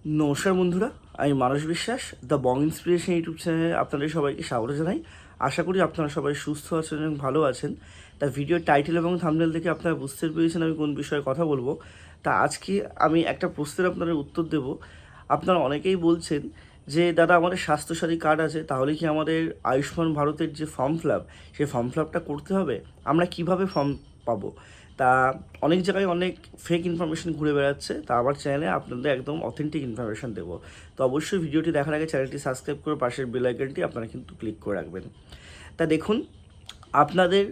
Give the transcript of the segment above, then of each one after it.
নমস্কার বন্ধুরা, আমি মানস বিশ্বাস, দ্য বং ইন্সপিরেশন ইউটিউব চ্যানেলে আপনাদের সবাইকে স্বাগত জানাই। আশা করি আপনারা সবাই সুস্থ আছেন এবং ভালো আছেন। তা ভিডিওর টাইটেল এবং থাম্বনেল দেখে আপনারা বুঝতে পেরেছেন আমি কোন বিষয়ে কথা বলবো। তা আজকে আমি একটা প্রশ্নের আপনাদের উত্তর দেব। আপনারা অনেকেই বলছেন যে দাদা আমাদের স্বাস্থ্যসাথী কার্ড আছে, তাহলে কি আমাদের আয়ুষ্মান ভারতের যে ফর্ম ফিল আপ সেই ফর্ম ফিল আপটা করতে হবে? আমরা কিভাবে ফর্ম পাবো? তা অনেক জায়গায় অনেক ফেক ইনফরমেশন ঘুরে বেড়াচ্ছে, তা আমার চ্যানেলে আপনাদের একদম অথেন্টিক ইনফরমেশন দেবো। তো অবশ্যই ভিডিওটি দেখার আগে চ্যানেলটি সাবস্ক্রাইব করে পাশের বেল আইকনটি আপনারা কিন্তু ক্লিক করে রাখবেন। তা দেখুন, আপনাদের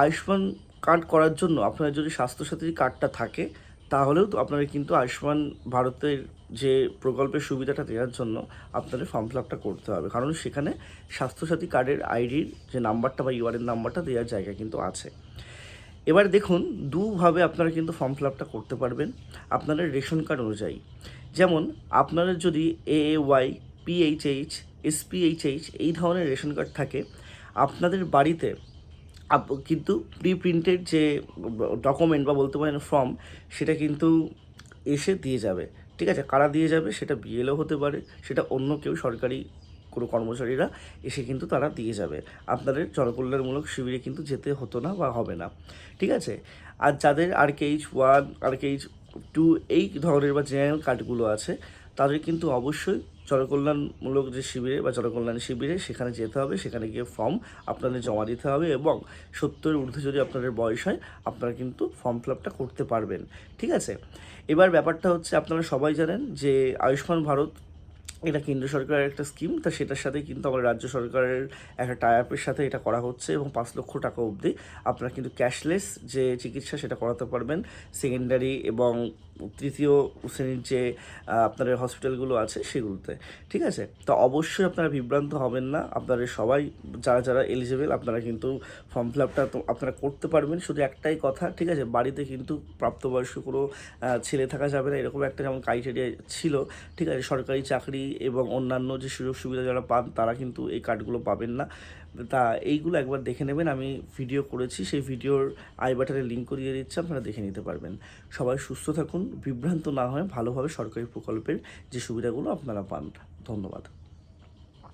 আয়ুষ্মান কার্ড করার জন্য আপনার যদি স্বাস্থ্যসাথী কার্ডটা থাকে, তাহলেও তো আপনারা কিন্তু আয়ুষ্মান ভারতের যে প্রকল্পের সুবিধাটা দেওয়ার জন্য আপনাদের ফর্ম ফিল আপটা করতে হবে, কারণ সেখানে স্বাস্থ্যসাথী কার্ডের আইডির যে নাম্বারটা বা ইউআরএন নাম্বারটা দেওয়ার জায়গা কিন্তু আছে। এবার দেখুন, দুভাবে আপনারা কিন্তু ফর্ম ফিল আপটা করতে পারবেন আপনাদের রেশন কার্ড অনুযায়ী। যেমন আপনাদের যদি AAY, PHH, SPHH এই ধরনের রেশন কার্ড থাকে, আপনাদের বাড়িতে কিন্তু প্রি প্রিন্টেড যে ডকুমেন্ট বা বলতে পারেন ফর্ম, সেটা কিন্তু এসে দিয়ে যাবে। ঠিক আছে, কারা দিয়ে যাবে? সেটা বিএলও হতে পারে, সেটা অন্য কেউ সরকারি কোনো কর্মচারীরা এসে কিন্তু তারা দিয়ে যাবে। আপনাদের জনকল্যাণমূলক শিবিরে কিন্তু যেতে হতো না বা হবে না। ঠিক আছে, আর যাদের RKH1, RKH2 এই ধরনের বা জেনারেল কার্ডগুলো আছে, তাদের কিন্তু অবশ্যই জনকল্যাণমূলক যে শিবিরে বা জনকল্যাণ শিবিরে সেখানে যেতে হবে, সেখানে গিয়ে ফর্ম আপনাদের জমা দিতে হবে এবং 70-এর ঊর্ধ্বে যদি আপনাদের বয়স হয়, আপনারা কিন্তু ফর্ম ফিল আপটা করতে পারবেন। ঠিক আছে, এবার ব্যাপারটা হচ্ছে, আপনারা সবাই জানেন যে আয়ুষ্মান ভারত এটা কেন্দ্র সরকারের একটা স্কিম, তা সেটার সাথে কিন্তু আমার রাজ্য সরকারের একটা টাই আপের সাথে এটা করা হচ্ছে এবং 5 লক্ষ টাকা অবধি আপনারা কিন্তু ক্যাশলেস যে চিকিৎসা সেটা করাতে পারবেন সেকেন্ডারি এবং তৃতীয় শ্রেণীর যে আপনাদের হসপিটালগুলো আছে সেগুলোতে। ঠিক আছে, তো অবশ্যই আপনারা বিভ্রান্ত হবেন না। আপনারা সবাই যারা যারা এলিজিবল, আপনারা কিন্তু ফর্ম ফিল আপটা তো আপনারা করতে পারবেন। শুধু একটাই কথা, ঠিক আছে, বাড়িতে কিন্তু প্রাপ্তবয়স্ক কোনো ছেলে থাকা যাবে না, এরকম একটা যেমন ক্রাইটেরিয়া ছিল। ঠিক আছে, সরকারি চাকরি এবং অন্যান্য যে সুযোগ সুবিধা যারা পান তারা কিন্তু এই কার্ডগুলো পাবেন না। তা এইগুলো একবার দেখে নেবেন, আমি ভিডিও করেছি, সেই ভিডিওর আই বাটনে লিঙ্কও দিয়ে দিচ্ছি, আপনারা দেখে নিতে পারবেন। সবাই সুস্থ থাকুন, বিভ্রান্ত না হয়ে ভালোভাবে সরকারি প্রকল্পের যে সুবিধাগুলো আপনারা পান। ধন্যবাদ।